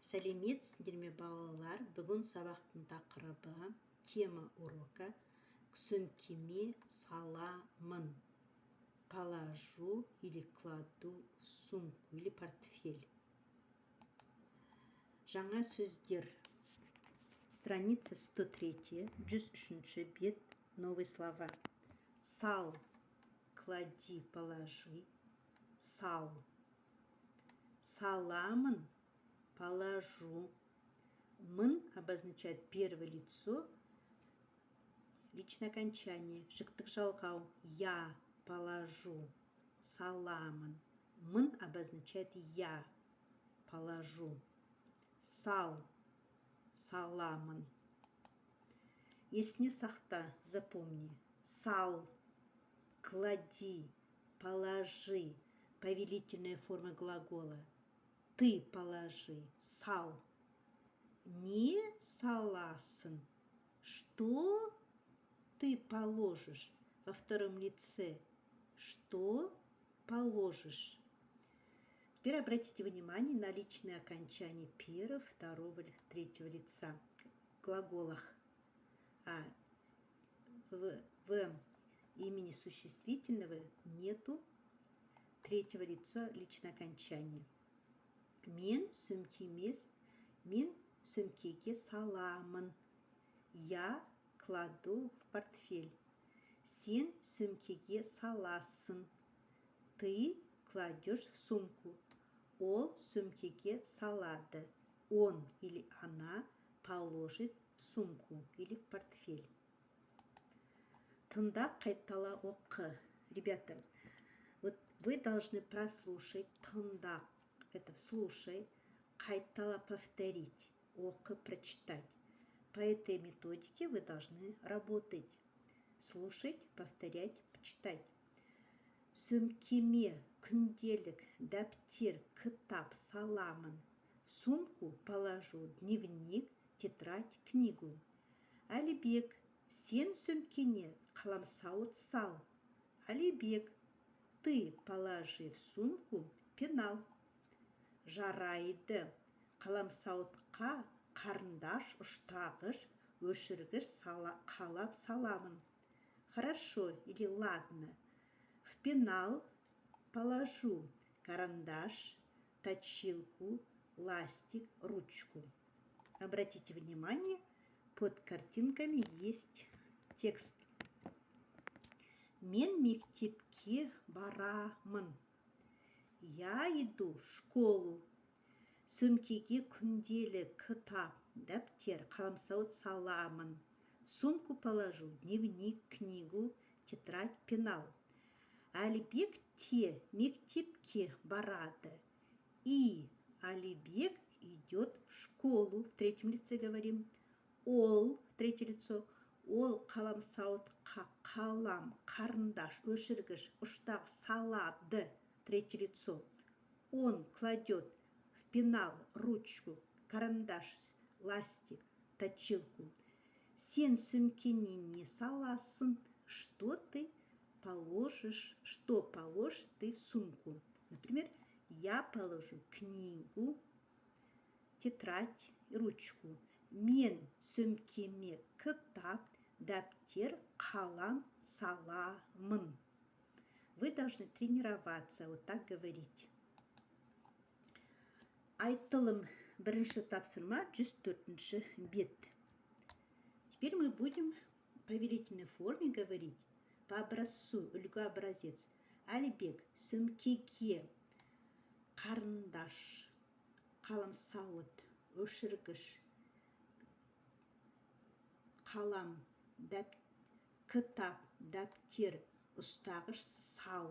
Сәлеметсіздер ме балалар? Бүгін сабақтың тақырыбы тема урока сөмкеме саламын. Положу или кладу в сумку или портфель. Жаңа сөздер. Страница 103, 103 бет, новые слова. Сал, клади, положи. Сал. Саламын, положу. Мын обозначает первое лицо, личное окончание. Жіктік жалғау. Я положу. Саламын. Мын обозначает я положу. Сал. Саламын. Есіне сақта, запомни. Сал. Клади. Положи. Повелительная форма глагола. Ты положи. Сал. Не саласын. Что ты положишь? Во втором лице. Что положишь? Теперь обратите внимание на личные окончания первого, второго, третьего лица в глаголах. А в имени существительного нету третьего лица личное окончание. Мен сөмкеге саламын. Я кладу в портфель. Сен сөмкеге саласың. Ты кладешь в сумку. Ол сөмкеге салады. Он или она положит в сумку или в портфель. Тыңда, қайтала оқы. Ребята, вот вы должны прослушать тыңда. Это слушай, қайтала повторить, оқы, прочитать. По этой методике вы должны работать. Слушать, повторять, почитать. Сөмкеме күнделік, дәптер, кітап саламын. В сумку положу дневник, тетрадь, книгу. Әлібек, сен сөмкене қаламсауыт сал. Әлібек, ты положи в сумку пенал. Жарайды. Қаламсауытқа қарындаш, ұштағыш, өшіргіш қалап саламын. Хорошо или ладно. В пенал положу карандаш, точилку, ластик, ручку. Обратите внимание, под картинками есть текст. Мен мектепке барамын. Я иду в школу. Сөмкеге күнделік, кітап, дәптер, қаламсауыт саламын. В сумку положу дневник, книгу, тетрадь, пенал. Әлібек те мектепке барады. И Әлібек идет в школу. В третьем лице говорим. Ол, в третье лицо. Ол қаламсауытқа қалам, қарындаш, өшіргіш, ұштақ салады. Третье лицо. Он кладет в пенал, ручку, карандаш, ластик, точилку. Сен сөмкене не саласың. Что положишь ты в сумку? Например, я положу книгу, тетрадь и ручку. Мен сөмкеме кітап, дәптер, қалам саламын. Вы должны тренироваться, вот так говорить. Айтылым бірінші тапсырма 104 бет. Теперь мы будем в повелительной форме говорить по образцу, үлгі-образец. Әлібек сөмкеге қарындаш, қаламсауыт, өшіргіш, қалам, кітап, дәптер, ұстағыш сал.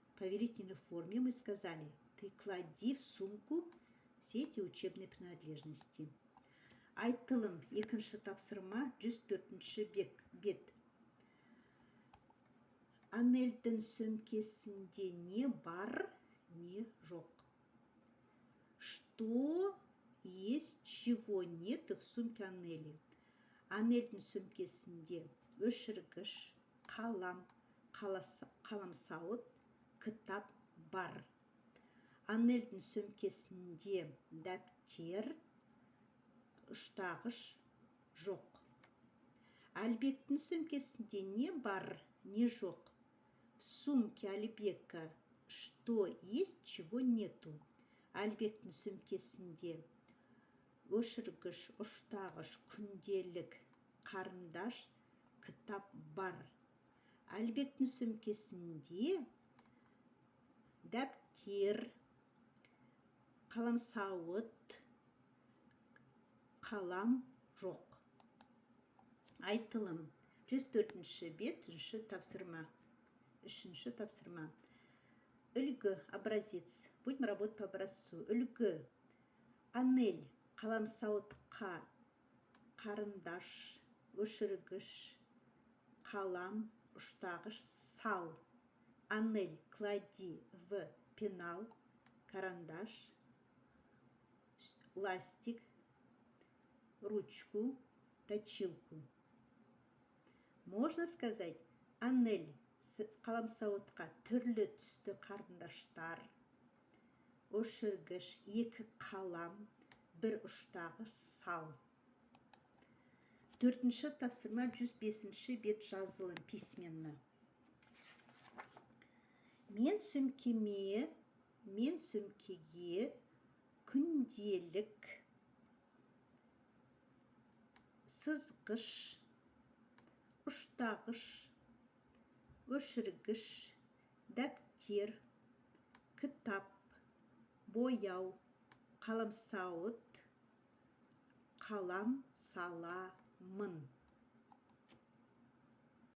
В повелительной форме мы сказали, ты клади в сумку все эти учебные принадлежности. Айтылым екінші тапсырма 104 бет. Анельдің сөмкесінде не бар, не жоқ. Что есть, чего нет в сумке Анели? Анельдің сөмкесінде өшіргіш, қалам, қаламсауыт, кітап бар. Аннельдің сөмкесінде дәптер, ұштағыш жоқ. Әлбектің сөмкесінде не бар, не жоқ? В сумке Альбека что есть, чего нету? Әлбектің сөмкесінде өшіргіш, ұштағыш, күнделік, қарындаш, кітап бар. Әлбектің сөмкесінде дәптер, қаламсауыт, қалам жоқ. Айтылым. 104-ші бет, 3-ші тапсырма. 3-ші тапсырма. Үлгі, образец. Будем работать по образцу. Үлгі. Анель, қаламсауытқа, қарындаш, өшіргіш, қалам, ұштағыш, сал. Анель, клади в пенал, карандаш, ластик, ручку, точилку. Можно сказать, Анель, қаламсауытқа түрлі түсті қарындаштар, өшіргіш, 2 қалам, 1 ұштағыш, сал. 4-ші тапсырма 105-ші бет жазылым письменно. Мен сөмкеге күнделік, сызғыш, ұштағыш, өшіргіш, дәптер, кітап, бояу, қаламсауыт, қалам саламын.